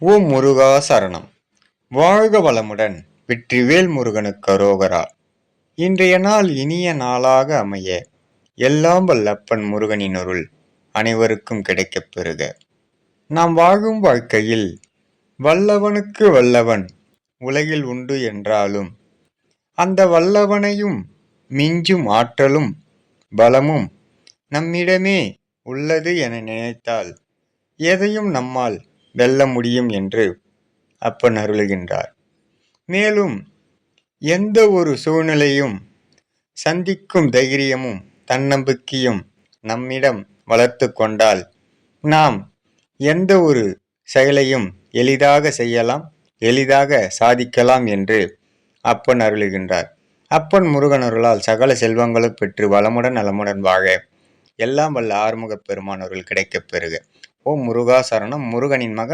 ஓம் முருகா சரணம். வாழ்க வளமுடன். வெற்றிவேல் முருகனுக்கு அரோகரா. இன்றைய நாள் இனிய நாளாக அமைய எல்லாம் வல்ல அப்பன் முருகனின் அருள் அனைவருக்கும் கிடைக்கப் பெறுக. நாம் வாழும் வாழ்க்கையில் வல்லவனுக்கு வல்லவன் உலகில் உண்டு என்றாலும் அந்த வல்லவனையும் மிஞ்சும் ஆற்றலும் பலமும் நம்மிடமே உள்ளது என நினைத்தால் எதையும் நம்மால் வெல்ல முடியும் என்று அப்பன் அருளுகின்றார். மேலும் எந்த ஒரு சூழ்நிலையும் சந்திக்கும் தைரியமும் தன்னம்பிக்கையும் நம்மிடம் வளர்த்து கொண்டால் நாம் எந்த ஒரு செயலையும் எளிதாக செய்யலாம், எளிதாக சாதிக்கலாம் என்று அப்பன் அருளுகின்றார். அப்பன் முருகன் அருளால் சகல செல்வங்களும் பெற்று வளமுடன் நலமுடன் வாழ எல்லாம் வல்ல ஆறுமுகப் பெருமான் அருள் கிடைக்கப் பெறுக. ஓம் முருகா சரணம். முருகனின் மகன்